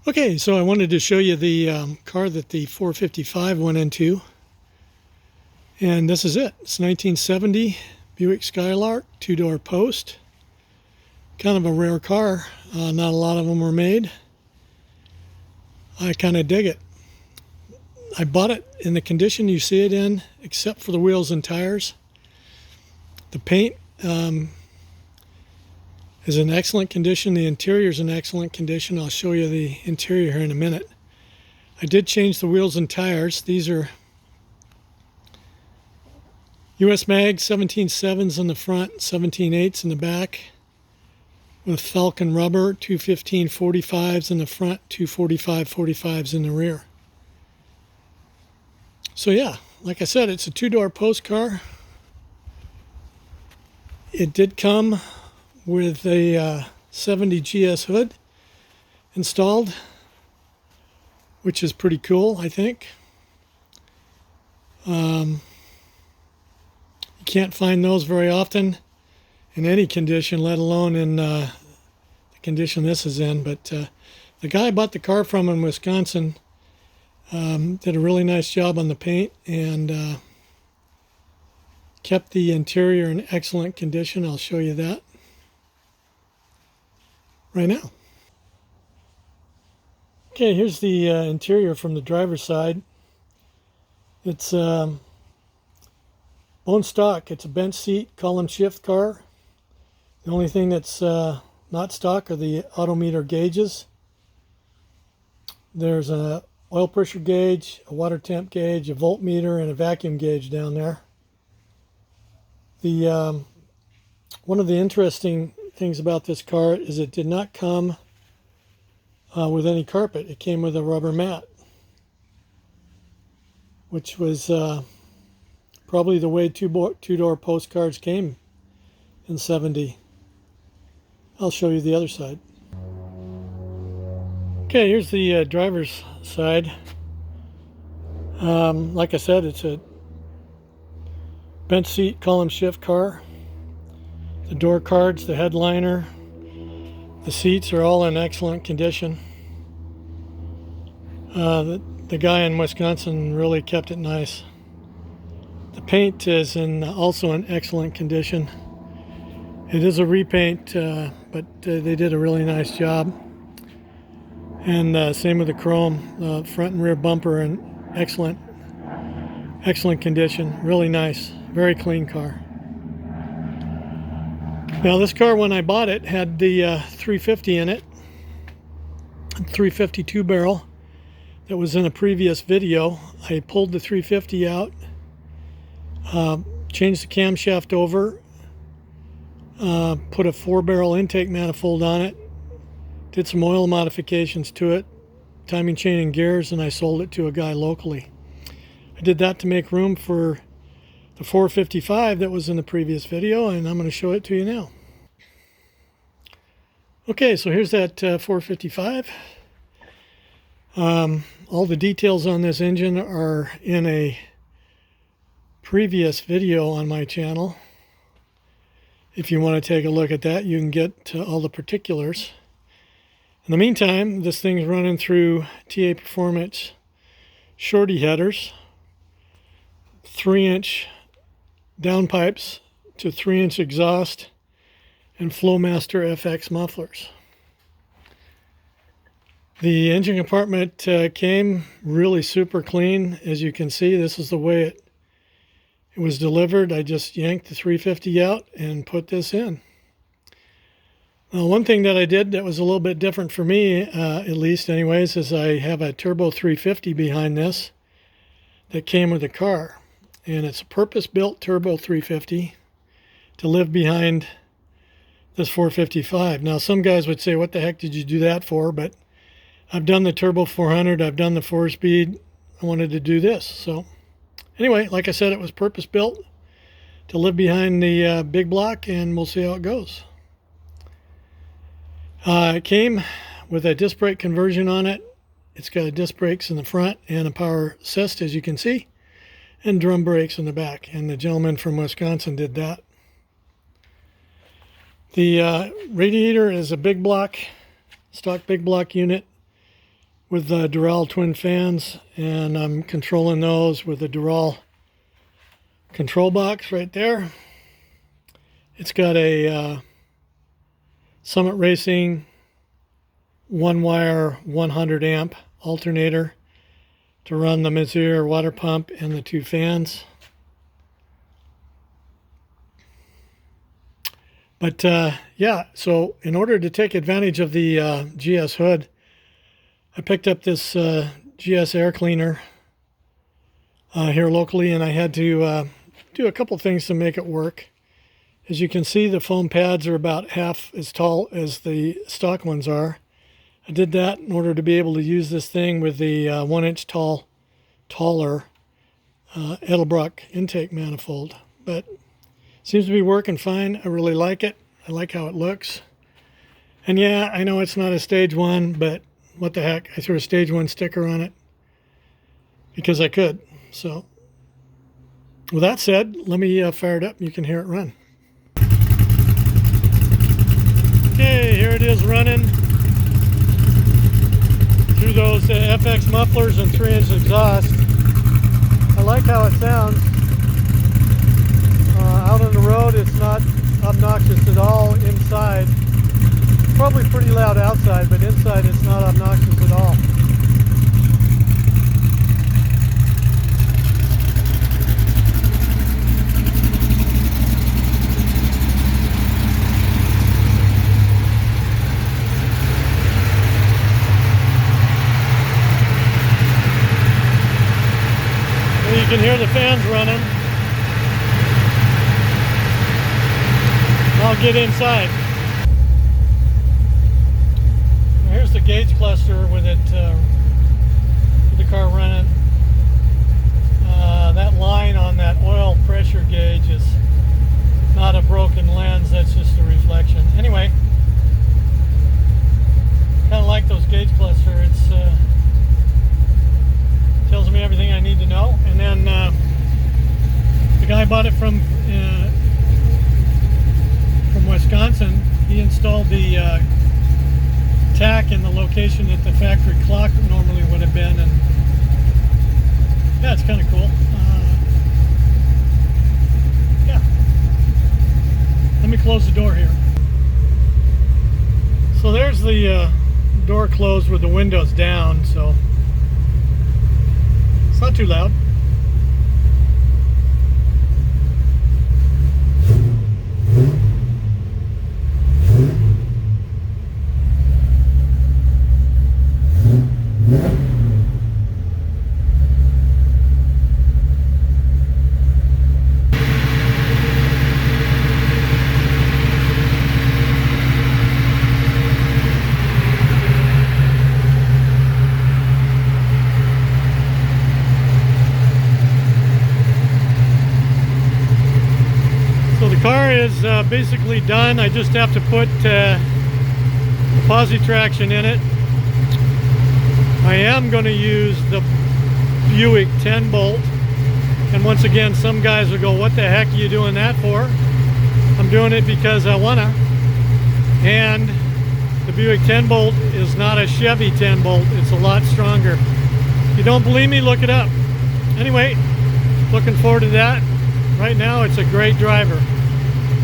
Okay, so I wanted to show you the car that the 455 went into. And this is it. It's 1970 Buick Skylark, two-door post. Kind of a rare car. Not a lot of them were made. I kind of dig it. I bought it in the condition you see it in, except for the wheels and tires. The paint is in excellent condition. The interior is in excellent condition. I'll show you the interior here in a minute. I did change the wheels and tires. These are US Mag 17.7s in the front, 17.8s in the back, with Falcon rubber, 215/45s in the front, 245/45s in the rear. So yeah, like I said, it's a two-door post car. It did come with a 70 GS hood installed, which is pretty cool, I think. You can't find those very often in any condition, let alone in the condition this is in. But the guy I bought the car from in Wisconsin did a really nice job on the paint and kept the interior in excellent condition. I'll show you that right now. Okay, here's the interior from the driver's side. It's bone stock. It's a bench seat, column shift car. The only thing that's not stock are the odometer gauges. There's a oil pressure gauge, a water temp gauge, a voltmeter, and a vacuum gauge down there. The one of the interesting things about this car is it did not come with any carpet. It came with a rubber mat, which was probably the way two-door postcards came in 70. I'll show you the other side. Okay, here's the driver's side. Like I said, it's a bench seat column shift car. The door cards, the headliner, the seats are all in excellent condition. The guy in Wisconsin really kept it nice. The paint is also in excellent condition. It is a repaint, but they did a really nice job. And same with the chrome. Front and rear bumper in excellent condition. Really nice, very clean car. Now this car, when I bought it, had the 350 in it, 352 barrel. That was in a previous video. I pulled the 350 out, changed the camshaft over, put a 4-barrel intake manifold on it, did some oil modifications to it, timing chain and gears, and I sold it to a guy locally. I did that to make room for the 455 that was in the previous video, and I'm going to show it to you now. Okay, so here's that 455. All the details on this engine are in a previous video on my channel. If you want to take a look at that, you can get all the particulars. In the meantime, this thing's running through TA Performance shorty headers, 3-inch downpipes to 3-inch exhaust, and Flowmaster FX mufflers. The engine compartment came really super clean. As you can see, this is the way it was delivered. I just yanked the 350 out and put this in. Now, one thing that I did that was a little bit different for me, at least anyways, is I have a turbo 350 behind this that came with the car. And it's a purpose-built turbo 350 to live behind this 455. Now, some guys would say, what the heck did you do that for? But I've done the turbo 400, I've done the 4-speed, I wanted to do this. So anyway, like I said, it was purpose-built to live behind the big block, and we'll see how it goes. It came with a disc brake conversion on it. It's got disc brakes in the front and a power assist, as you can see, and drum brakes in the back, and the gentleman from Wisconsin did that. The radiator is a big block, stock big block unit. with the Dural twin fans, and I'm controlling those with the Dural control box right there. It's got a Summit Racing 1-wire 100 amp alternator to run the Mizzier water pump and the 2 fans. But yeah, so in order to take advantage of the GS hood, I picked up this GS air cleaner here locally, and I had to do a couple things to make it work. As you can see, the foam pads are about half as tall as the stock ones are. I did that in order to be able to use this thing with the 1-inch taller Edelbrock intake manifold. But it seems to be working fine. I really like it. I like how it looks. And yeah, I know it's not a stage 1, but what the heck? I threw a stage 1 sticker on it because I could. So with that said, let me fire it up and you can hear it run. Okay, here it is running through those FX mufflers and 3-inch exhaust. I like how it sounds. Out on the road, it's not obnoxious at all inside. Probably pretty loud outside, but inside it's not obnoxious at all. You can hear the fans running. I'll get inside. Here's the gauge cluster with it, with the car running. That line on that oil pressure gauge is not a broken lens, that's just a reflection. Anyway, kind of like those gauge cluster. It's tells me everything I need to know. And then the guy bought it from Wisconsin. He installed the tack in the location that the factory clock normally would have been, and yeah, it's kind of cool. Yeah, let me close the door here. So there's the door closed with the windows down, so it's not too loud. Car is basically done. I just have to put posi traction in it. I am going to use the Buick 10 bolt, and once again some guys will go, what the heck are you doing that for? I'm doing it because I wanna, and the Buick 10 bolt is not a Chevy 10 bolt. It's a lot stronger. If you don't believe me, look it up. Anyway, looking forward to that. Right now it's a great driver.